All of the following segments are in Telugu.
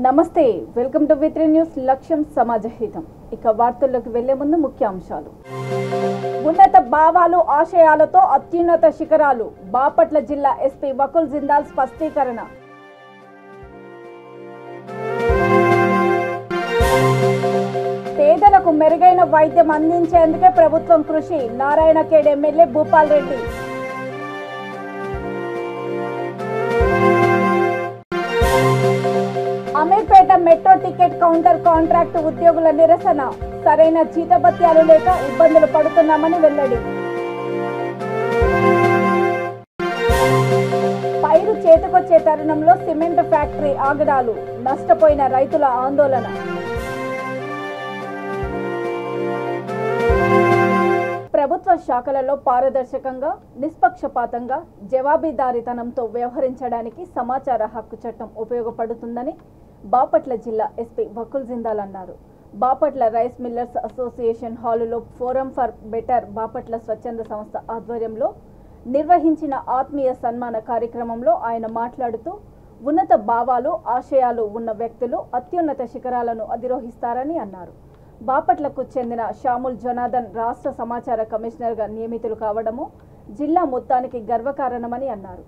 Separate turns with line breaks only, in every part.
నమస్తే వెల్కమ్ టు వి3 న్యూస్ లక్ష్యం సమాజహితం ఇక వార్తల్లోకి వెళ్లే ముందు ముఖ్యాంశాలు ఉన్నత భావాలు ఆశయాలతో అత్యున్నత శిఖరాలు బాపట్ల జిల్లా ఎస్పీ వకుల్ జిందాల్ స్పష్టీకరణ పేదలకు మెరుగైన వైద్యం అందించేందుకే ప్రభుత్వం కృషి Narayankhed MLA Bhupal Reddy Ameerpet metro ticket counter contract ఉద్యోగుల నిరసన సరైన జీతభత్యాలు లేక ఇబ్బందులు పడుతున్నామని వెల్లడి పైరు చేతికొచ్చే తరుణంలో సిమెంట్ ఫ్యాక్టరీ ఆగడాలు నష్టపోయిన రైతుల ఆందోళన ప్రభుత్వ శాఖలలో పారదర్శకంగా నిష్పక్షపాతంగా జవాబుదారీతనంతో వ్యవహరించడానికి సమాచార హక్కు చట్టం ఉపయోగపడుతుందని బాపట్ల జిల్లా ఎస్పీ వకుల్ జిందాల్ అన్నారు. బాపట్ల రైస్ మిల్లర్స్ అసోసియేషన్ హాలులో ఫోరం ఫర్ బెటర్ బాపట్ల స్వచ్ఛంద సంస్థ ఆధ్వర్యంలో నిర్వహించిన ఆత్మీయ సన్మాన కార్యక్రమంలో ఆయన మాట్లాడుతూ ఉన్నత భావాలు ఆశయాలు ఉన్న వ్యక్తులు అత్యున్నత శిఖరాలను అధిరోహిస్తారని అన్నారు. బాపట్లకు చెందిన షాముల్ జనార్దన్ రాష్ట్ర సమాచార కమిషనర్గా నియమితులు కావడము జిల్లా మొత్తానికి గర్వకారణమని అన్నారు.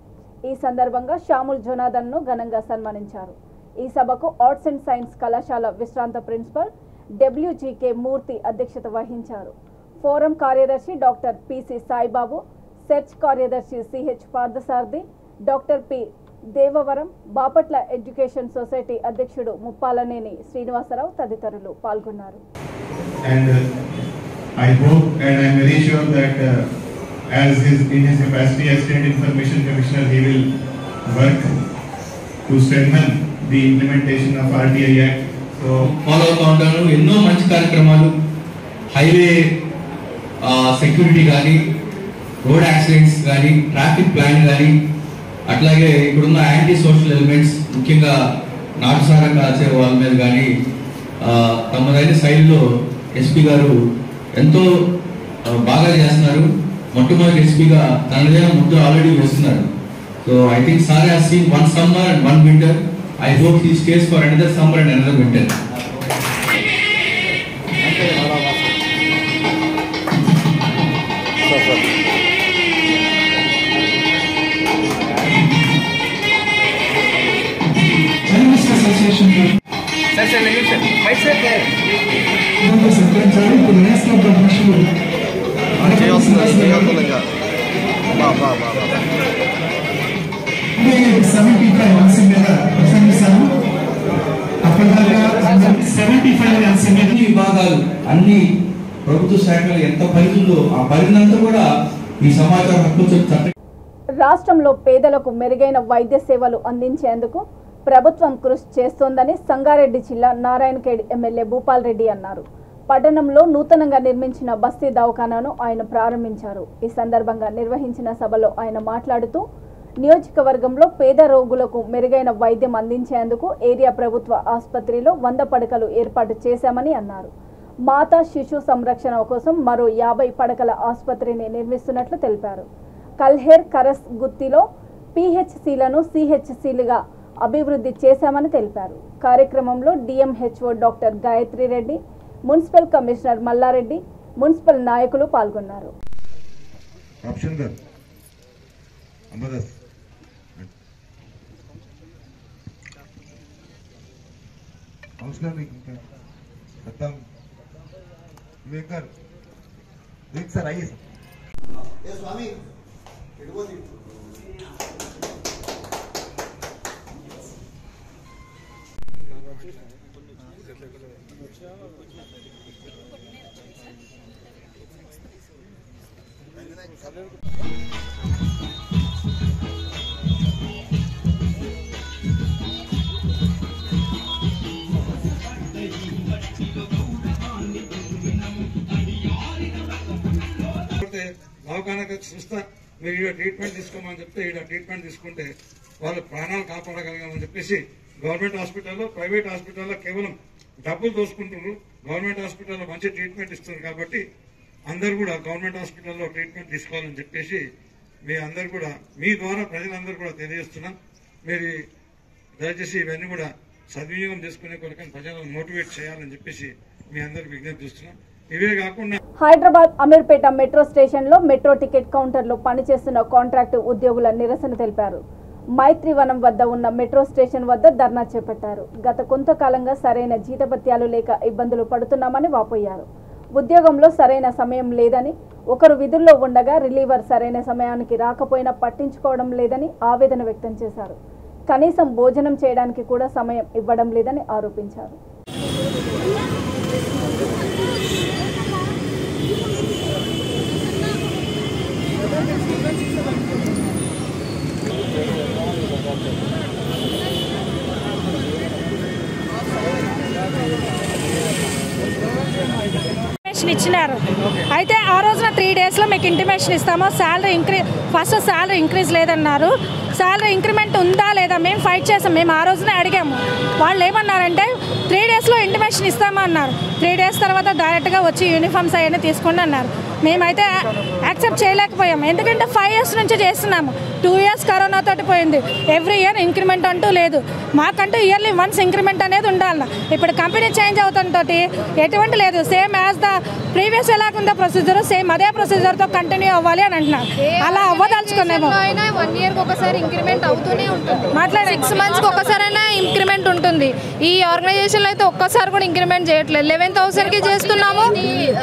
ఈ సందర్భంగా షాముల్ జనార్దన్ను ఘనంగా సన్మానించారు. ఈ సభకు ఆర్ట్స్ అండ్ సైన్స్ కళాశాల విశ్రాంత ప్రిన్సిపల్ డబ్ల్యూజీకే మూర్తి అధ్యక్షత వహించారు. ఫోరం కార్యదర్శి డాక్టర్ పిసి సాయిబాబు, సెర్చ్ కార్యదర్శి CH Parthasarathi, doctor P Devavaram, Bapatla education society అధ్యక్షుడు ముప్పాలనేని శ్రీనివాసరావు తదితరులు పాల్గొన్నారు.
The implementation of RTI Act. So follow ఉంటాను. ఎన్నో మంచి కార్యక్రమాలు హైవే సెక్యూరిటీ కానీ, రోడ్ యాక్సిడెంట్స్ కానీ, ట్రాఫిక్ ప్లాన్ కానీ, అట్లాగే ఇప్పుడున్న యాంటీ సోషల్ ఎలిమెంట్స్ ముఖ్యంగా నాటుసారా కాల్చే వాళ్ళ మీద కానీ తమదైన శైలిలో ఎస్పీ గారు ఎంతో బాగా చేస్తున్నారు. మొట్టమొదటి ఎస్పీగా తనదైన ముద్ర ఆల్రెడీ వేస్తున్నారు. So I think sir has seen one summer and one winter. I hope he stays for another summer and another winter. విభాగాలు అన్ని ప్రభుత్వ శాఖలు ఎంత పరిధిలో ఆ పరిధినంతా కూడా ఈ సమాచార హక్కు చట్టం.
రాష్ట్రంలో పేదలకు మెరుగైన వైద్య సేవలు అందించేందుకు ప్రభుత్వం కృషి చేస్తోందని సంగారెడ్డి జిల్లా నారాయణఖేడ్ ఎమ్మెల్యే భూపాల్ రెడ్డి అన్నారు. పట్టణంలో నూతనంగా నిర్మించిన బస్తీ దవాఖానాను ఆయన ప్రారంభించారు. ఈ సందర్భంగా నిర్వహించిన సభలో ఆయన మాట్లాడుతూ నియోజకవర్గంలో పేద రోగులకు మెరుగైన వైద్యం అందించేందుకు ఏరియా ప్రభుత్వ ఆసుపత్రిలో 100 పడకలు ఏర్పాటు చేశామని అన్నారు. మాతా శిశు సంరక్షణ కోసం మరో 50 పడకల ఆసుపత్రిని నిర్మిస్తున్నట్లు తెలిపారు. కల్హేర్ కరస్ గుత్తిలో పిహెచ్సిలను సిహెచ్సిలుగా అభివృద్ధి చేశామని తెలిపారు. కార్యక్రమంలో DMHO doctor Gayatri Reddy, municipal commissioner Mallareddy, municipal నాయకులు పాల్గొన్నారు.
దవాఖానకు చూస్తా మీరు ఇక్కడ ట్రీట్మెంట్ తీసుకోమని చెప్తే ఇక్కడ ట్రీట్మెంట్ తీసుకుంటే వాళ్ళు ప్రాణాలు కాపాడగలగాలని చెప్పేసి గవర్నమెంట్ హాస్పిటల్లో, ప్రైవేట్ హాస్పిటల్లో కేవలం డబ్బులు దోసుకుంటున్నారు. గవర్నమెంట్ హాస్పిటల్లో మంచి ట్రీట్మెంట్ ఇస్తున్నారు కాబట్టి అందరూ కూడా గవర్నమెంట్ హాస్పిటల్లో ట్రీట్మెంట్ తీసుకోవాలని చెప్పేసి మీ అందరూ కూడా, మీ ద్వారా ప్రజలందరూ కూడా తెలియజేస్తున్నాం. మీరు దయచేసి ఇవన్నీ కూడా సద్వినియోగం చేసుకునే కొరకు ప్రజలను మోటివేట్ చేయాలని చెప్పేసి మీ అందరికి విజ్ఞప్తి చేస్తున్నాం. ఇవే కాకుండా
హైదరాబాద్ అమీర్పేట మెట్రో స్టేషన్లో మెట్రో టికెట్ కౌంటర్లో పనిచేస్తున్న కాంట్రాక్టు ఉద్యోగుల నిరసన తెలిపారు. మైత్రివనం వద్ద ఉన్న మెట్రో స్టేషన్ వద్ద ధర్నా చేపట్టారు. గత కొంతకాలంగా సరైన జీతభత్యాలు లేక ఇబ్బందులు పడుతున్నామని వాపోయారు. ఉద్యోగంలో సరైన సమయం లేదని, ఒకరు విధుల్లో ఉండగా రిలీవర్ సరైన సమయానికి రాకపోయినా పట్టించుకోవడం లేదని ఆవేదన వ్యక్తం చేశారు. కనీసం భోజనం చేయడానికి కూడా సమయం ఇవ్వడం లేదని ఆరోపించారు.
ఇచ్చినారు. అయితే ఆ రోజున 3 డేస్లో మీకు ఇంటిమేషన్ ఇస్తాము. ఫస్ట్ శాలరీ ఇంక్రీజ్ లేదన్నారు. శాలరీ ఇంక్రిమెంట్ ఉందా లేదా మేము ఫైట్ చేసాం. మేము ఆ రోజునే అడిగాము. వాళ్ళు ఏమన్నారంటే 3 డేస్లో ఇంటిమేషన్ ఇస్తామా అన్నారు. 3 డేస్ తర్వాత డైరెక్ట్గా వచ్చి యూనిఫామ్స్ అవన్నీ తీసుకోండి అన్నారు. మేమైతే యాక్సెప్ట్ చేయలేకపోయాము. ఎందుకంటే 5 years నుంచి చేస్తున్నాము. 2 years కరోనా తోటి పోయింది. ఎవ్రీ ఇయర్ ఇంక్రిమెంట్ అంటూ లేదు. మాకంటూ ఇయర్లీ వన్స్ ఇంక్రిమెంట్ అనేది ఉండాలి. ఇప్పుడు కంపెనీ చేంజ్ అవుతుంతో ఎటువంటి లేదు. సేమ్ యాజ్ ద ప్రీవియస్ ఎలాగుందో ప్రొసీజర్ సేమ్ అదే ప్రొసీజర్తో కంటిన్యూ అవ్వాలి అని అంటున్నారు. అలా అవ్వదలుచుకున్నాము.
1 year ఒకసారి ఇంక్రిమెంట్ అవుతూనే ఉంటుంది. 6 months ఒకసారైనా ఇంక్రిమెంట్ ఉంటుంది. ఈ ఆర్గనైజేషన్లో అయితే ఒక్కసారి కూడా ఇంక్రిమెంట్ చేయట్లేదు. 11,000కి చేస్తున్నాము.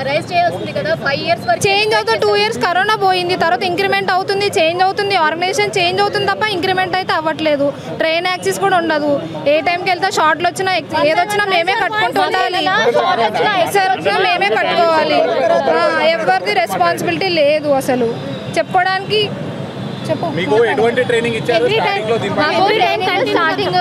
రైజ్ చేయాల్సింది కదా 5 years
చేంజ్ అవుతుంది. 2 years కరోనా పోయింది. తర్వాత ఇంక్రిమెంట్ అవుతుంది, చేంజ్ అవుతుంది, ఆర్గనైజేషన్ చేంజ్ అవుతుంది తప్ప ఇంక్రిమెంట్ అయితే అవ్వట్లేదు. ట్రైన్ యాక్సెస్ కూడా ఉండదు. ఏ టైంకి వెళ్తా షార్ట్లు వచ్చినా ఏదొచ్చినా మేమే కట్టుకుంటూ ఉండాలి. ఎక్స్ఆర్ వచ్చినా మేమే కట్టుకోవాలి. ఎవరిది రెస్పాన్సిబిలిటీ లేదు అసలు చెప్పుకోవడానికి. చెప్పు
మీకు ఎటువంటి ట్రైనింగ్ ఇచ్చారు స్టార్టింగ్ లో?
స్టార్టింగ్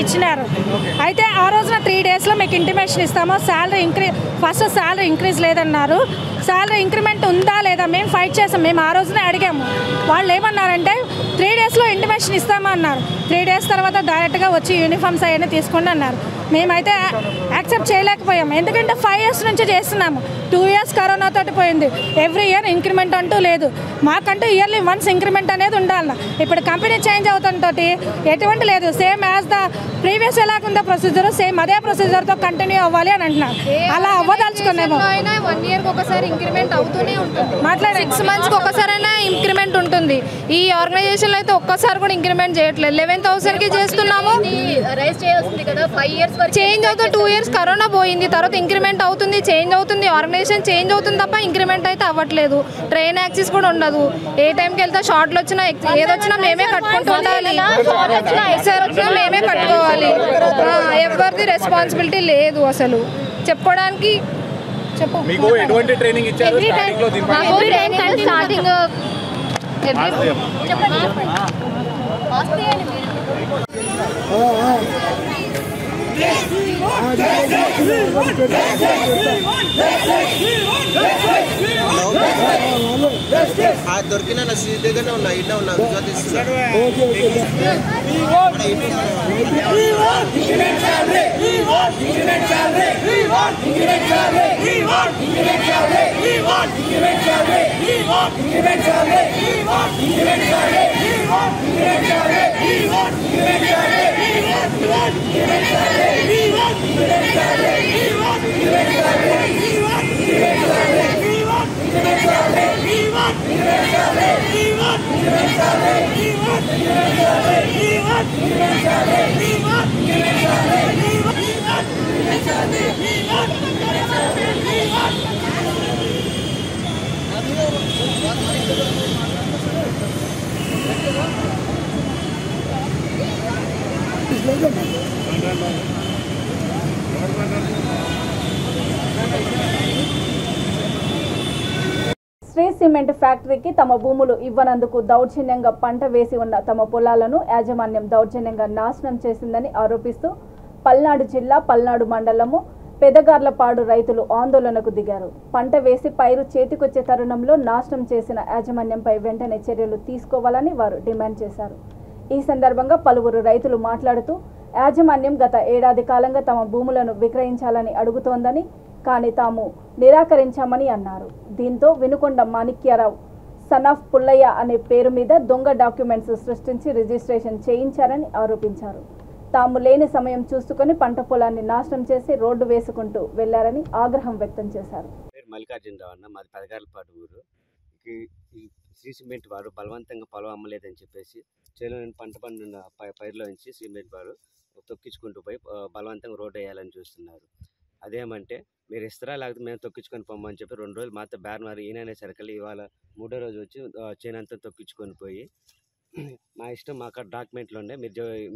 ఇచ్చినారు. అయితే ఆ రోజున 3 డేస్లో మీకు ఇంటిమేషన్ ఇస్తాము. ఫస్ట్ శాలరీ ఇంక్రీజ్ లేదన్నారు. శాలరీ ఇంక్రిమెంట్ ఉందా లేదా మేము ఫైట్ చేసాం. మేము ఆ రోజునే అడిగాము. వాళ్ళు ఏమన్నారంటే 3 డేస్లో ఇంటిమేషన్ ఇస్తామా అన్నారు. 3 డేస్ తర్వాత డైరెక్ట్గా వచ్చి యూనిఫామ్స్ అవన్నీ తీసుకోండి అన్నారు. మేమైతే యాక్సెప్ట్ చేయలేకపోయాము. ఎందుకంటే 5 years నుంచి చేస్తున్నాము. 2 years కరోనా తోటి పోయింది. ఎవ్రీ ఇయర్ ఇంక్రిమెంట్ అంటూ లేదు. మాకంటూ ఇయర్లీ వన్స్ ఇంక్రిమెంట్ అనేది ఉండాలి. ఇప్పుడు కంపెనీ చేంజ్ అవుతుంతో ఎటువంటి లేదు. సేమ్ యాజ్ ద ప్రీవియస్ ఎలాగుందో ప్రొసీజర్ సేమ్ అదే ప్రొసీజర్తో కంటిన్యూ అవ్వాలి అని అంటున్నారు. అలా అవ్వదలుచుకున్నాము.
1 year ఒకసారి ఇంక్రిమెంట్ అవుతూనే ఉంటుంది. 6 months ఒకసారైనా ఇంక్రిమెంట్ ఉంటుంది. ఈ ఆర్గనైజేషన్లో అయితే ఒక్కసారి కూడా ఇంక్రిమెంట్ చేయట్లేదు. 11,000కి చేస్తున్నాము.
రైజ్ చేయాల్సింది కదా 5 years
చేంజ్ అవుతుంది. 2 years కరోనా పోయింది. తర్వాత ఇంక్రిమెంట్ అవుతుంది, చేంజ్ అవుతుంది, ఆర్గనైజేషన్ చేంజ్ అవుతుంది తప్ప ఇంక్రిమెంట్ అయితే అవ్వట్లేదు. ట్రైన్ యాక్సెస్ కూడా ఉండదు. ఏ టైంకి వెళ్తా షార్ట్లు వచ్చినా ఏదొచ్చినా మేమే కట్టుకుంటూ ఉండాలి. ఎక్స్ఆర్ వచ్చినా మేమే కట్టుకోవాలి. ఎవరిది రెస్పాన్సిబిలిటీ లేదు అసలు చెప్పుకోవడానికి. చెప్పు
మీకు ఎటువంటి ట్రైనింగ్ ఇచ్చారు స్టార్టింగ్ లో?
స్టార్టింగ్
దొరికిన నా సీట్ దగ్గరనే ఉన్నా. ఇట్లా ఉన్నా
శ్రీ సిమెంట్ ఫ్యాక్టరీకి తమ భూములు ఇవ్వనందుకు దౌర్జన్యంగా పంట వేసి ఉన్న తమ పొలాలను యాజమాన్యం దౌర్జన్యంగా నాశనం చేసిందని ఆరోపిస్తూ పల్నాడు జిల్లా పల్నాడు మండలము పెదగార్లపాడు రైతులు ఆందోళనకు దిగారు. పంట వేసి పైరు చేతికొచ్చే తరుణంలో నాశనం చేసిన యాజమాన్యంపై వెంటనే చర్యలు తీసుకోవాలని వారు డిమాండ్ చేశారు. ఈ సందర్భంగా పలువురు రైతులు మాట్లాడుతూ యాజమాన్యం గత ఏడాది కాలంగా తమ భూములను విక్రయించాలని అడుగుతోందని, కానీ తాము నిరాకరించామని అన్నారు. దీంతో వినుకొండ మాణిక్యారావు సనాఫ్ పుల్లయ్య అనే పేరు మీద దొంగ డాక్యుమెంట్స్ సృష్టించి రిజిస్ట్రేషన్ చేయించారని ఆరోపించారు. తాము లేని సమయం చూసుకొని పంట పొలాన్ని నాశనం చేసి రోడ్డు వేసుకుంటూ వెళ్లారని ఆగ్రహం వ్యక్తం చేశారు.
మల్లికార్జునరావు అన్న, మాది పెదగార్లపాడు ఊరు. ఈ శ్రీ సిమెంట్ వారు బలవంతంగా పొలం అమ్మలేదని చెప్పేసి చేలోని పంట పండున్న పైరులో నుంచి సిమెంట్ వారు తొక్కించుకుంటూ పోయి బలవంతంగా రోడ్డు వేయాలని చూస్తున్నారు. అదేమంటే మీరు ఇస్తారా లేకపోతే మేము తొక్కించుకొని పోమని చెప్పి 2 రోజులు మాతో బేరమారి ఈయననే సరికలు ఇవాళ 3వ రోజు వచ్చి చేనంతా తొక్కించుకొని పోయి మా ఇష్టం మాకు డాక్యుమెంట్లు ఉండే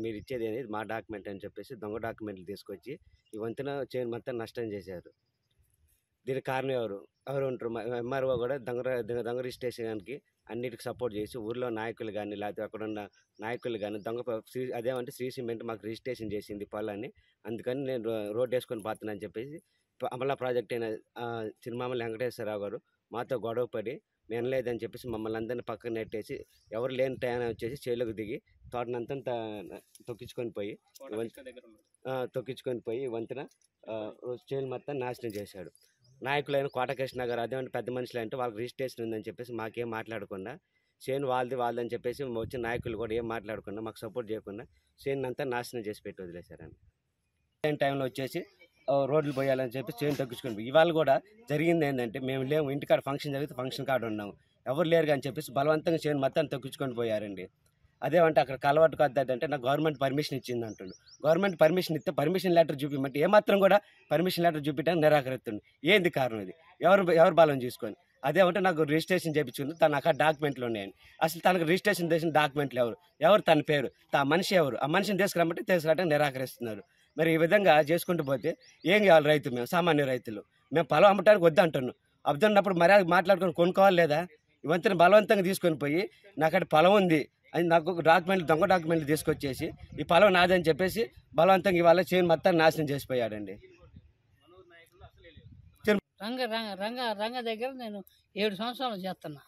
మీరు ఇచ్చేది అనేది మా డాక్యుమెంట్ అని చెప్పేసి దొంగ డాక్యుమెంట్లు తీసుకొచ్చి ఈ వంతున చేను మొత్తం నష్టం చేశారు. దీనికి కారణం ఎవరు ఉంటారు? ఎంఆర్ఓ కూడా దొంగ రిజిస్ట్రేషన్కి అన్నిటికి సపోర్ట్ చేసి ఊర్లో నాయకులు కానీ లేకపోతే అక్కడ ఉన్న నాయకులు కానీ అదేమంటే శ్రీ సిమెంట్ మాకు రిజిస్ట్రేషన్ చేసింది పొలాన్ని, అందుకని నేను రోడ్డు వేసుకొని పోతున్నాను చెప్పేసి అమలా ప్రాజెక్ట్ అయిన చిరుమామల వెంకటేశ్వరరావు గారు మాతో గొడవ పడి మేము లేదని చెప్పేసి మమ్మల్ని అందరినీ పక్కన నెట్టేసి ఎవరు లేని టైం వచ్చేసి చేలోకి దిగి తోటనంతా తొక్కించుకొని పోయి వంతున చేను మొత్తం నాశనం చేశాడు. నాయకులైన కోటకృష్ణ గారు అదేమంటే పెద్ద మనుషులు అంటే వాళ్ళకి రిజిస్ట్రేషన్ ఉందని చెప్పేసి మాకేం మాట్లాడకుండా చేను వాళ్ళదని చెప్పేసి వచ్చిన నాయకులు కూడా ఏం మాట్లాడకుండా మాకు సపోర్ట్ చేయకుండా చేను అంతా నాశనం చేసి పెట్టి వదిలేశారని. టైంలో వచ్చేసి రోడ్లు పోయాలని చెప్పి చేను తగ్గించుకొని ఇవాళ కూడా జరిగింది ఏంటంటే మేము లేము, ఇంటికాడ ఫంక్షన్ జరిగితే ఫంక్షన్ కార్డు ఉన్నాము, ఎవరు లేరు అని చెప్పేసి బలవంతంగా చేను మొత్తం తగ్గించుకొని పోయారండి. అదేమంటే అక్కడ కలవాటు కాదంటే నాకు గవర్నమెంట్ పర్మిషన్ ఇచ్చింది అంటుండు. గవర్నమెంట్ పర్మిషన్ ఇస్తే పర్మిషన్ లెటర్ చూపిమంటే ఏమాత్రం కూడా పర్మిషన్ లెటర్ చూపించడానికి నిరాకరిస్తుండు. ఏంది కారణం? ఇది ఎవరు బలం చూసుకొని అదేమంటే నాకు రిజిస్ట్రేషన్ చేయించుకుంది తను అక్కడ డాక్యుమెంట్లు ఉన్నాయని. అసలు తనకు రిజిస్ట్రేషన్ చేసిన డాక్యుమెంట్లు ఎవరు తన పేరు ఆ మనిషి ఎవరు? ఆ మనిషిని తీసుకురమ్మంటే తీసుకురావడానికి నిరాకరిస్తున్నారు. మరి ఈ విధంగా చేసుకుంటూ పోతే ఏం కావాలి? రైతు మేము సామాన్య రైతులు మేము పొలం అమ్మటానికి వద్దంటున్నాం. అబ్దున్నప్పుడు మర్యాద మాట్లాడుకొని కొనుక్కోవాలి లేదా? ఇవంతా బలవంతంగా తీసుకొని పోయి నాకు అక్కడ పొలం ఉంది అని నాకు దొంగ డాక్యుమెంట్లు తీసుకొచ్చేసి ఈ పొలం నాదని చెప్పేసి బలవంతంగా ఇవాళ చేను మొత్తం నాశనం చేసిపోయాడండి.
రంగ దగ్గర నేను 7 సంవత్సరాలు చేస్తున్నా.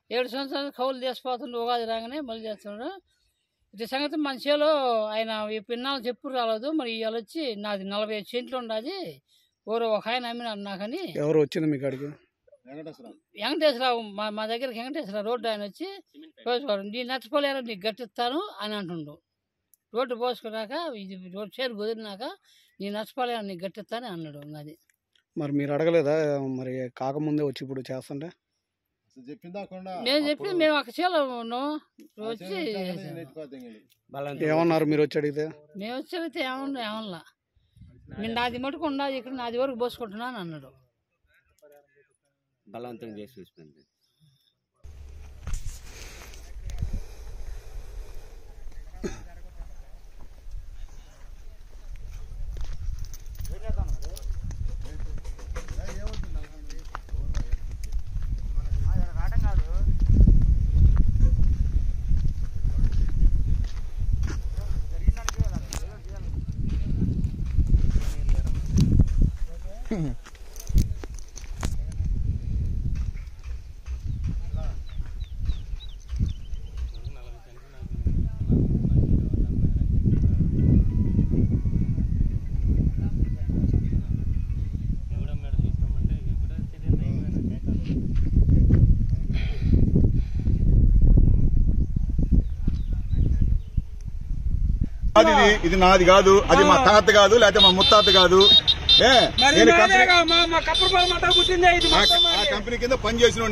7 సంవత్సరాలు కౌలు చేసిపోతుండే ఉగాది రాగానే మళ్ళీ చేస్తున్నాడు. ఇది సంగతి మన చేలో ఆయన పిన్నాలు చెప్పు రాలేదు. మరి ఇవాళ వచ్చి నాది 45 సెంట్లు ఉండదు ఎవరో ఒక ఆయన అమ్మినారు నాకని.
ఎవరు వచ్చింది మీ కాడికి?
వెంకటేశ్వరరావు మా దగ్గరికి వెంకటేశ్వరరావు రోడ్డు ఆయన వచ్చి పోసుకోరు నీ నచ్చపోలేరు నీకు గట్టిస్తాను అని అంటుండు. రోడ్డు పోసుకున్నాక ఇది రోడ్డు చేరు కుదిరినాక నీ నచ్చపోలేరు నీకు గట్టిస్తాను అన్నాడు. అది
మరి మీరు అడగలేదా? మరి కాకముందే వచ్చి ఇప్పుడు చేస్తుంటే
నేను చెప్పి మేము ఒక చేలో వచ్చి
ఏమన్నారు? మీరు వచ్చి అడిగితే
మేము వచ్చి అడిగితే ఏమన్నా నేను నాది మటుకు ఉండాలి ఇక్కడ నాది వరకు పోసుకుంటున్నాను అన్నాడు.
బలవంతం చేసి చూసిపోయింది.
ఇది నాది కాదు, అది మా తాత కాదు, లేకపోతే మా ముత్తాత కాదు. కంపెనీ కింద పని చేసిన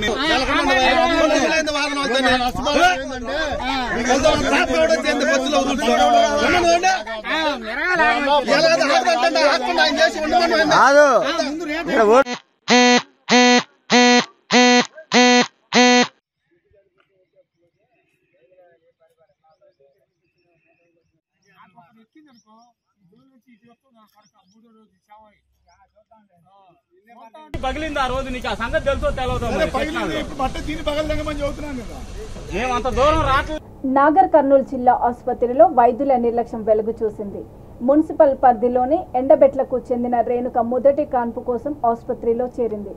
పగిలింది ఆ రోజు. నీకు ఆ సంగతి తెలుసో తెలియదు.
నాగర్ కర్నూలు జిల్లా ఆసుపత్రిలో వైద్యుల నిర్లక్ష్యం వెలుగు చూసింది. మున్సిపల్ పరిధిలోని ఎండబెట్లకు చెందిన రేణుక మొదటి కాన్పు కోసం ఆసుపత్రిలో చేరింది.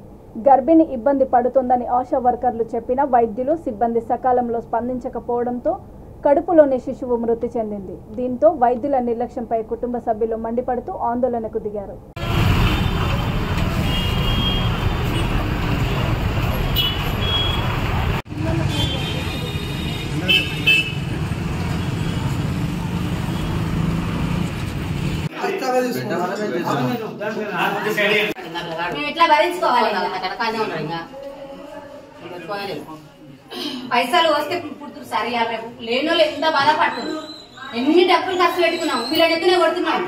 గర్భిణి ఇబ్బంది పడుతోందని ఆశా వర్కర్లు చెప్పిన వైద్యులు సిబ్బంది సకాలంలో స్పందించకపోవడంతో కడుపులోని శిశువు మృతి చెందింది. దీంతో వైద్యుల నిర్లక్ష్యంపై కుటుంబ సభ్యులు మండిపడుతూ ఆందోళనకు దిగారు.
పైసలు వస్తే పుడుతురు సరే రేపు లేని వాళ్ళు ఎంత బాధపడుతున్నారు. ఎన్ని డబ్బులు ఖర్చు పెట్టుకున్నాం, వీళ్ళని ఎత్తునే కొడుతున్నాం.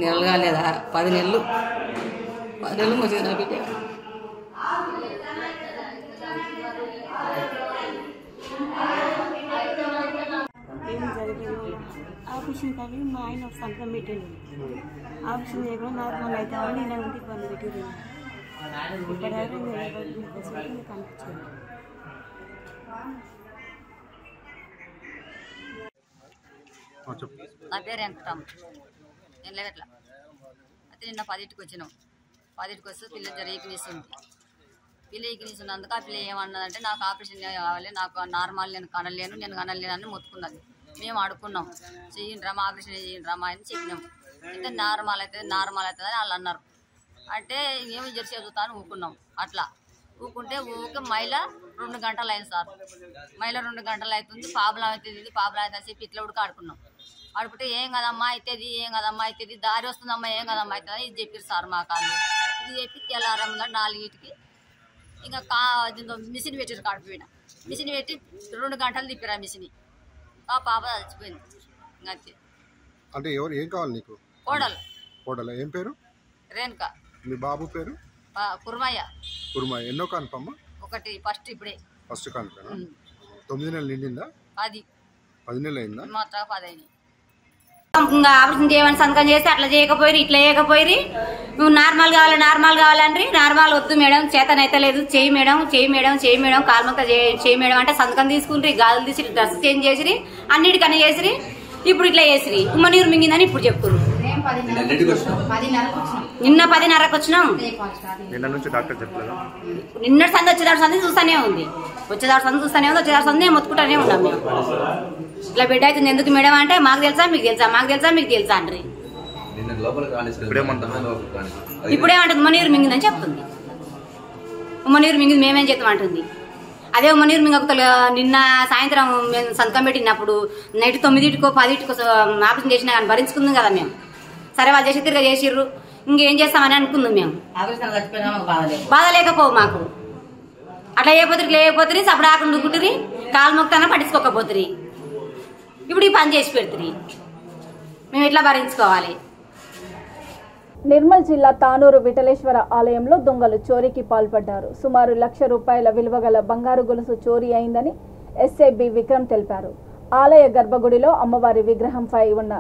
నెలలు కాలేదా? 10 నెలలు మంచిగా నా బిడ్డ.
ఆపరేషన్ కానీ మా ఆయన ఒక సంతకం పెట్టండి. ఆపరేషన్ చేయకుండా నార్మల్ అవుతామని నేను ఉంటే ఇబ్బంది పెట్టింది. ఇప్పటివరకు కనిపించింది.
నా పేరు వెంకటరామ్. నేను లేవట్లా అయితే నిన్న 10కి వచ్చినాం. 10కి వస్తే పిల్ల ఈకినిస్తుంది. పిల్ల ఈకినిస్తున్నందుకు ఆ పిల్ల ఏమన్నదంటే నాకు ఆపరేషన్ కావాలి, నాకు నార్మల్ నేను కనలేను అని మొత్తుకున్నది. మేము అడుక్కున్నాం, చెయ్యండి రమ్మా ఆపరేషన్ చేయండి రమ్మా అని చెప్పినాం. అయితే నార్మల్ అవుతుంది అని వాళ్ళు అన్నారు. అంటే ఏమి జెర్సీ చదువుతాను ఊకున్నాం. అట్లా ఊకుంటే ఊకే మైల 2 గంటలు అయింది సార్. మైల 2 గంటలు అవుతుంది. పాపలం అవుతుంది అని చెప్పి ఇట్లా ఉడికి ఆడుకున్నాం. ఆడుకుంటే ఏం కదమ్మా అవుతుంది దారి వస్తుందమ్మా ఏం కదమ్మా అవుతుంది ఇది చెప్పారు సార్ మా కాళ్ళు. ఇది చెప్పి తెల్లారమ్మ 4కి ఇంకా మిషన్ పెట్టి కాడిపోయినా. మిషన్ పెట్టి 2 గంటలు తిప్పారు ఆ మిషన్. ఆ పాప చచ్చిపోయింది. అంతే.
అంటే ఎవరు ఏం కావాలి నీకు? కోడలు. ఏం పేరు?
రేణుక.
మీ బాబు పేరు?
కుర్మయ్య.
ఎన్నో కాన్పమ్మా?
ఒకటి ఫస్ట్ ఇప్పుడే
ఫస్ట్ కాన్పేనా? 9 నెలలు నిండిందా? 10 నెలలు అయిందా?
మాత్రం 10 అయినాయి.
ఆపరేషన్ చేయమని సంతకం చేస్తే అట్లా చేయకపోయి ఇట్లా చేయకపోయి నువ్వు నార్మల్ కావాలంటే నార్మల్ వద్దు మేడం చేతనైతే లేదు చేయి మేడం కాల్మంతా చేయి మేడం అంటే సంతకం తీసుకుంటారు. గాజులు తీసి డ్రెస్ చేంజ్ చేసిరి అన్నిటికన్నా చేసిరి. ఇప్పుడు ఇట్లా చేసిరి ఉమ్మనీరు మింగిందని ఇప్పుడు చెప్తున్నారు. నిన్న 10:30కి వచ్చినాం. నిన్నటి సంది వచ్చేదాడు సంది చూస్తానే ఉంది. వచ్చేదాడు సంది మొత్తుకుంటానే ఉన్నాం మేము. ఇట్లా బిడ్డ అవుతుంది ఎందుకు మేడం అంటే మాకు తెలుసా మీకు తెలుసా అంటారు. ఇప్పుడేమంటుంది ఉమ్మనీరు మింగిందని చెప్తుంది. ఉమ్మనీరు మింగింది మేమేం చేస్తామంటుంది. అదే ఉమ్మనీరు మింగకుతలు నిన్న సాయంత్రం మేము సంతకం పెట్టినప్పుడు నైట్ 9టికో 10టికో ఆపరేషన్ చేసినా కానీ భరించుకుందాం కదా మేము. సరే వాళ్ళు చేసి తిరిగి చేసిర్రు ఇంకేం చేస్తామని అనుకుందాం మేము. బాధ లేకపోవు మాకు. అట్లా లేకపోతుంది సప్పుడు ఆకుండా దుక్కుంటుంది కాలు మొక్తాన పట్టించుకోకపోతుంది. ఇప్పుడు ఈ పని చేసి పెడుతుంది. మేము ఎట్లా భరించుకోవాలి?
నిర్మల్ జిల్లా తానూరు విఠలేశ్వర ఆలయంలో దొంగలు చోరీకి పాల్పడ్డారు. సుమారు ₹1,00,000 విలువ గల బంగారు గొలుసు చోరీ అయిందని ఎస్ఐ బి విక్రమ్ తెలిపారు. ఆలయ గర్భగుడిలో అమ్మవారి విగ్రహంపై ఉన్న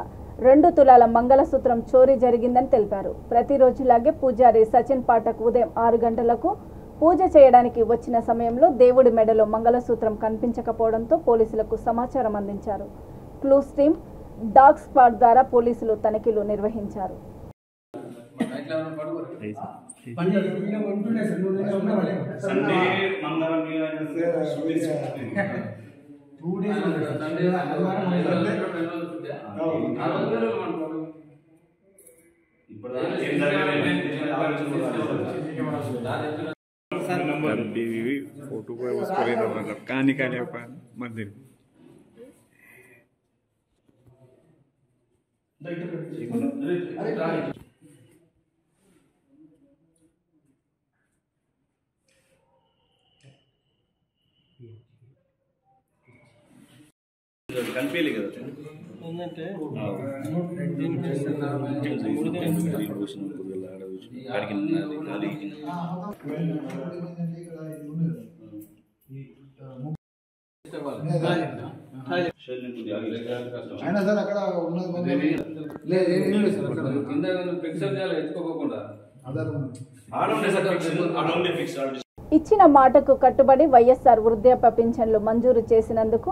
2 తులాల మంగళసూత్రం చోరీ జరిగిందని తెలిపారు. ప్రతిరోజులాగే పూజారి సచిన్ పాఠక్ ఉదయం 6 గంటలకు పూజ చేయడానికి వచ్చిన సమయంలో దేవుడి మెడలో మంగళసూత్రం కనిపించకపోవడంతో పోలీసులకు సమాచారం అందించారు. క్లూస్ టీమ్ డాగ్ స్క్వాడ్ ద్వారా పోలీసులు తనిఖీలు నిర్వహించారు.
फोटो को उसको लेना मतलब कहानी का मंदिर కనిపించలే కదా ఏంటంటే
అయినా సార్ అక్కడ ఉన్నది
ఇచ్చిన మాటకు కట్టుబడి వైఎస్ఆర్ వృద్ధాప్య పింఛన్లు మంజూరు చేసినందుకు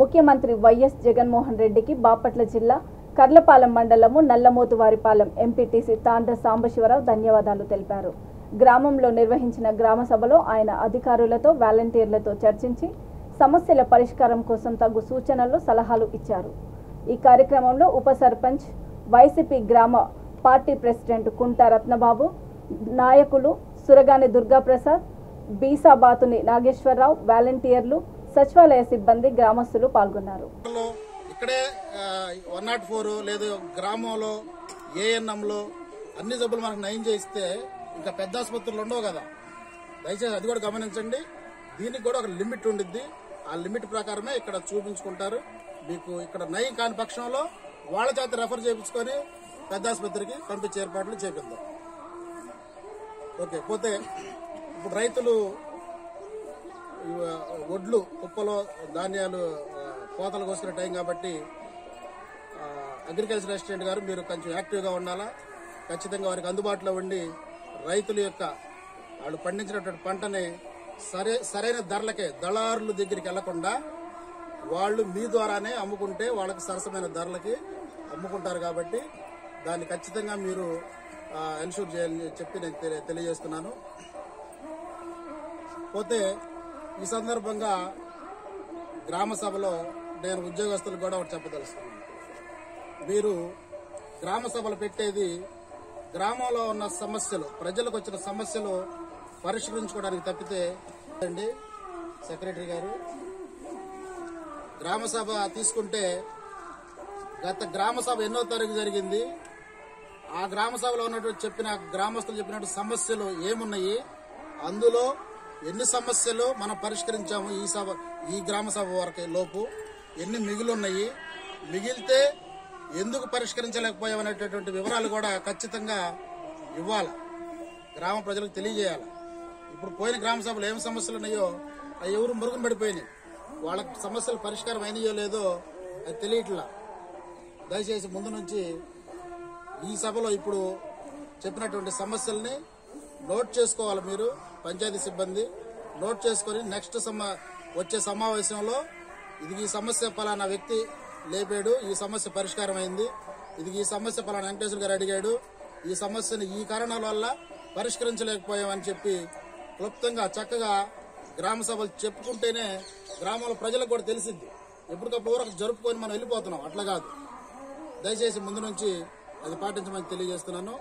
ముఖ్యమంత్రి వైఎస్ జగన్మోహన్ రెడ్డికి బాపట్ల జిల్లా కర్లపాలెం మండలము నల్లమోతువారిపాలెం ఎంపీటీసీ తాండ్ర సాంబశివరావు ధన్యవాదాలు తెలిపారు. గ్రామంలో నిర్వహించిన గ్రామ సభలో ఆయన అధికారులతో వాలంటీర్లతో చర్చించి సమస్యల పరిష్కారం కోసం తగు సూచనలు సలహాలు ఇచ్చారు. ఈ కార్యక్రమంలో ఉప సర్పంచ్ వైసీపీ గ్రామ పార్టీ ప్రెసిడెంట్ కుంట రత్నబాబు, నాయకులు సురగాని దుర్గాప్రసాద్, బీసాబాతుని నాగేశ్వరరావు, వాలంటీర్లు, సచివాలయ సిబ్బంది, గ్రామస్తులు పాల్గొన్నారు.
ఇక్కడే 104 లేదు గ్రామంలో ఏఎన్ఎంలో అన్ని జబ్బులు మనకు నయం చేస్తే ఇంకా పెద్ద ఆసుపత్రులు ఉండవు కదా. దయచేసి అది కూడా గమనించండి. దీనికి కూడా ఒక లిమిట్ ఉండిద్ది. ఆ లిమిట్ ప్రకారమే ఇక్కడ చూపించుకుంటారు. మీకు ఇక్కడ నయం కాని పక్షంలో వాళ్ళ చేత రెఫర్ చేయించుకొని పెద్ద ఆసుపత్రికి పంపించే ఏర్పాట్లు చేపిద్దాం. ఓకే. పోతే ఇప్పుడు రైతులు ఒడ్లు కుప్పలో ధాన్యాలు కోతలు కోసుకునే టైం కాబట్టి అగ్రికల్చర్ అసిస్టెంట్ గారు మీరు కొంచెం యాక్టివ్గా ఉండాలా. ఖచ్చితంగా వారికి అందుబాటులో ఉండి రైతుల యొక్క వాళ్ళు పండించినటువంటి పంటని సరైన ధరలకే దళారుల దగ్గరికి వెళ్లకుండా వాళ్ళు మీ ద్వారానే అమ్ముకుంటే వాళ్ళకి సరసమైన ధరలకి అమ్ముకుంటారు. కాబట్టి దాన్ని ఖచ్చితంగా మీరు ఎన్షూర్ చేయాలని చెప్పి నేను తెలియజేస్తున్నాను. పోతే ఈ సందర్భంగా గ్రామ సభలో నేను ఉద్యోగస్తులకు కూడా ఒకటి చెప్పదలుస్తున్నాను. మీరు గ్రామ సభలు పెట్టేది గ్రామంలో ఉన్న సమస్యలు, ప్రజలకు వచ్చిన సమస్యలు పరిష్కరించుకోవడానికి తప్పితే అండి. సెక్రటరీ గారు, గ్రామ సభ తీసుకుంటే గత గ్రామ సభ ఎన్నో తారీఖు జరిగింది. ఆ గ్రామ సభలో ఉన్నటువంటి గ్రామస్తులు చెప్పినట్టు సమస్యలు ఏమున్నాయి, అందులో ఎన్ని సమస్యలు మనం పరిష్కరించాము ఈ గ్రామ సభ వరకే లోపు, ఎన్ని మిగిలిన్నాయి, మిగిలితే ఎందుకు పరిష్కరించలేకపోయామనేటటువంటి వివరాలు కూడా ఖచ్చితంగా ఇవ్వాలి, గ్రామ ప్రజలకు తెలియజేయాలి. ఇప్పుడు పోయిన గ్రామ సభలో ఏం సమస్యలు ఉన్నాయో అవి ఎవరు మరుగున పడిపోయినాయి, వాళ్ళకి సమస్యలు పరిష్కారం అయినాయో లేదో అది తెలియట్లా. దయచేసి ముందు నుంచి ఈ సభలో ఇప్పుడు చెప్పినటువంటి సమస్యల్ని నోట్ చేసుకోవాలి. మీరు పంచాయతీ సిబ్బంది నోట్ చేసుకొని నెక్స్ట్ వచ్చే సమావేశంలో ఇది ఈ సమస్య పలానా వ్యక్తి లేపాడు, ఈ సమస్య పరిష్కారం అయింది, ఇది ఈ సమస్య పలానా వెంకటేశ్వర గారు అడిగాడు, ఈ సమస్యను ఈ కారణాల వల్ల పరిష్కరించలేకపోయామని చెప్పి క్లుప్తంగా చక్కగా గ్రామ సభలు చెప్పుకుంటేనే గ్రామంలో ప్రజలకు కూడా తెలిసింది. ఎప్పటికప్పుడు జరుపుకొని మనం వెళ్ళిపోతున్నాం, అట్లా కాదు. దయచేసి ముందు నుంచి అది పాటించమని తెలియజేస్తున్నాను.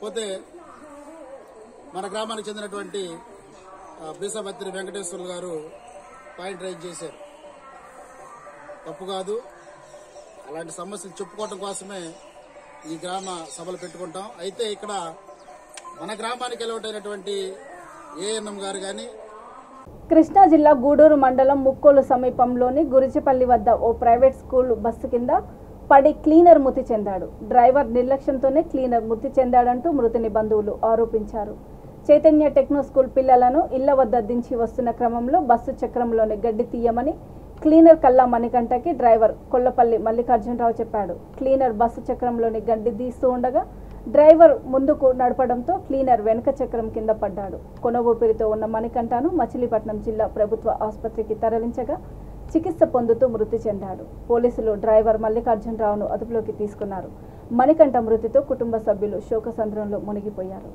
పోతే మన గ్రామానికి చెందినటువంటి బీసాబత్తిరి వెంకటేశ్వర్లు గారు పాయింట్ రైజ్ చేశారు. తప్పు కాదు, అలాంటి సమస్యలు చెప్పుకోవడం కోసమే ఈ గ్రామ సభలు పెట్టుకుంటాం. అయితే ఇక్కడ మన గ్రామానికి వెళ్ళేటటువంటి ఏఎన్ఎం గారు కానీ
కృష్ణా జిల్లా గూడూరు మండలం ముక్కోలు సమీపంలోని గురిచిపల్లి వద్ద ఓ ప్రైవేట్ స్కూల్ బస్సు కింద పడి క్లీనర్ మృతి చెందాడు. డ్రైవర్ నిర్లక్ష్యంతోనే క్లీనర్ మృతి చెందాడంటూ మృతుని బంధువులు ఆరోపించారు. చైతన్య టెక్నో స్కూల్ పిల్లలను ఇళ్ల వద్ద దించి వస్తున్న క్రమంలో బస్సు చక్రంలోని గడ్డి తీయమని క్లీనర్ కల్లా మణికంఠకి డ్రైవర్ కొల్లపల్లి మల్లికార్జునరావు చెప్పాడు. క్లీనర్ బస్సు చక్రంలోని గడ్డి తీస్తూ ఉండగా డ్రైవర్ ముందుకు నడపడంతో క్లీనర్ వెనుక చక్రం కింద పడ్డాడు. కొన ఊపిరితో ఉన్న మణికంఠను మచిలీపట్నం జిల్లా ప్రభుత్వ ఆసుపత్రికి తరలించగా చికిత్స పొందుతూ మృతి చెందాడు. పోలీసులు డ్రైవర్ మల్లికార్జునరావును అదుపులోకి తీసుకున్నారు. మణికంఠ మృతితో కుటుంబ సభ్యులు శోకసంద్రంలో మునిగిపోయారు.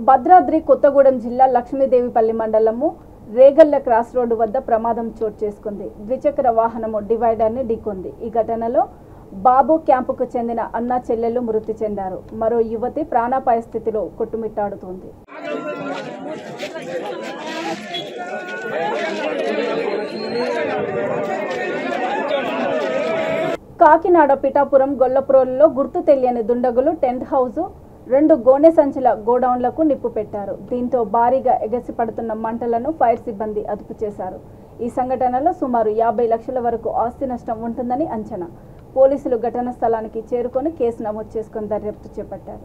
భద్రాద్రి కొత్తగూడెం జిల్లా లక్ష్మీదేవిపల్లి మండలము రేగల్ల క్రాస్ రోడ్డు వద్ద ప్రమాదం చోటు చేసుకుంది. ద్విచక్ర వాహనము డివైడర్ని ఢీకొంది. ఈ ఘటనలో బాబు క్యాంపుకు చెందిన అన్న చెల్లెలు మృతి చెందారు. మరో యువతి ప్రాణాపాయ స్థితిలో కొట్టుమిట్టాడుతోంది. కాకినాడ పిఠాపురం గొల్లప్రోలులో గుర్తు తెలియని దుండగులు టెంట్ హౌస్ 2 గోనె సంచుల గోడౌన్లకు నిప్పు పెట్టారు. దీంతో భారీగా ఎగసిపడుతున్న మంటలను ఫైర్ సిబ్బంది అదుపు చేశారు. ఈ సంఘటనలో సుమారు 50 లక్షల వరకు ఆస్తి నష్టం ఉంటుందని అంచనా. పోలీసులు ఘటనా స్థలానికి చేరుకొని కేసు నమోదు చేసుకుని దర్యాప్తు చేపట్టారు.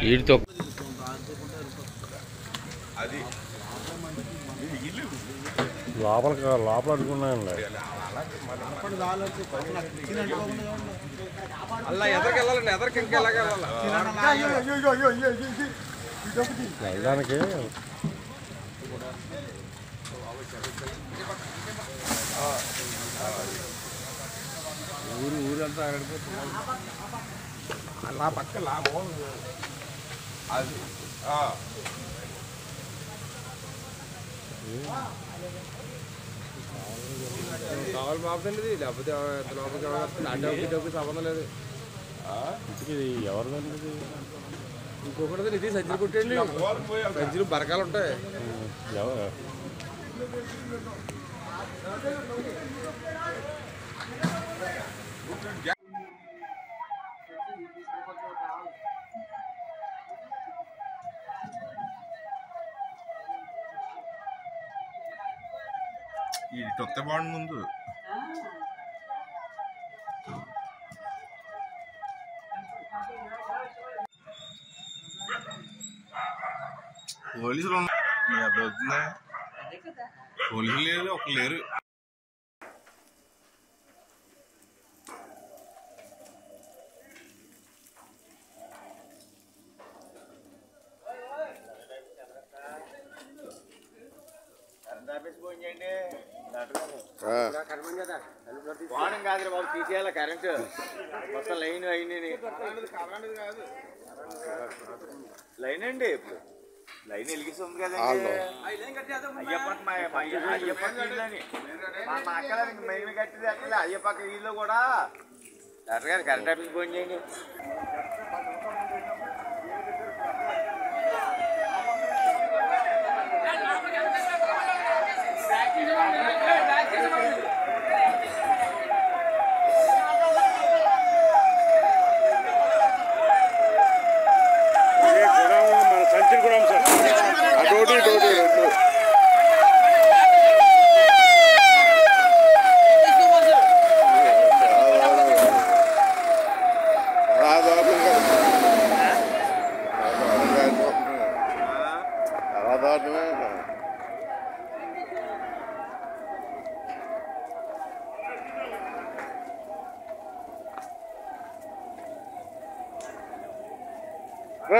వీటితో లోపల అడుగున్నాయండి.
అలా ఎదరికెళ్ళాలండి, ఎదరికి ఇంకా ఎలాగ
వెళ్ళడానికి
ఊరంతా అలా పక్క లాభం అది కావాలి బాబుదండి. లేకపోతే లోపలికి అడ్డకి డబ్బు సంబంధం లేదు.
ఎవరిదండి?
ఇంకొకటి ఇది సజ్జలు కొట్టండి. సజ్జలు బరకాలు ఉంటాయి.
ఇది కొత్త బాండ్ ముందు పోలీసులు అర్థమవుతుందా? పోలీసులు లేదు, ఒక లేరు.
వాడం కాదు బాబు, తీసేయాల కరెంటు మొత్తం లైన్ అయింది. లైన్ అండి, ఇప్పుడు లైన్ వెలిగిస్తుంది కదండి. అయ్యప్పకి మా అక్కడ మేము కట్టింది అట్లా అయ్యప్పకి వీళ్ళు కూడా డాక్టర్ గారు కరెంట్ ఆఫీస్ ఫోన్ చేయండి.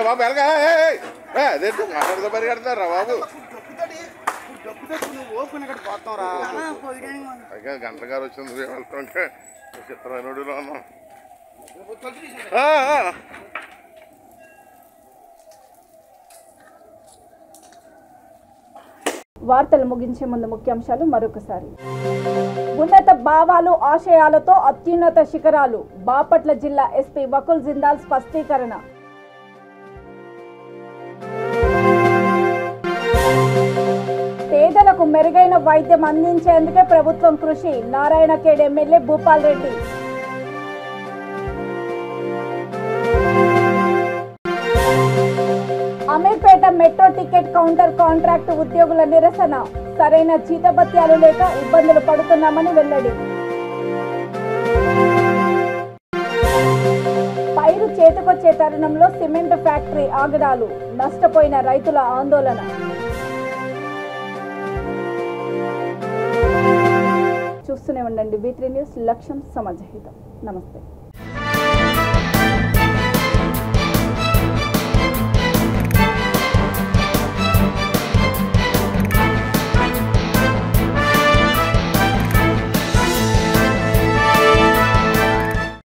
బాబు ఎలాగా అదే మాట్లాడుతూ పరిగెడతారా బాబు? గంట గారు వచ్చింది వెళ్తుంటే చిత్రనుడిలో ఉన్నాం.
వార్తలు ముగించే ముందు ముఖ్యాంశాలు మరొకసారి. ఉన్నత భావాలు ఆశయాలతో అత్యున్నత శిఖరాలు, బాపట్ల జిల్లా ఎస్పీ వకుల్ జిందాల్ స్పష్టీకరణ. పేదలకు మెరుగైన వైద్యం అందించేందుకే ప్రభుత్వం కృషి, Narayankhed MLA Bhupal Reddy. Ameerpet metro ticket counter contract ఉద్యోగుల నిరసన, సరైన జీతభత్యాలు లేక ఇబ్బందులు పడుతున్నామని వెల్లడి. వరదకొచ్చే తరుణంలో సిమెంట్ ఫ్యాక్టరీ ఆగడాలు, నష్టపోయిన రైతుల ఆందోళన. చూస్తూనే ఉండండి V3 న్యూస్. లక్ష్యం సమాజహితం. నమస్తే.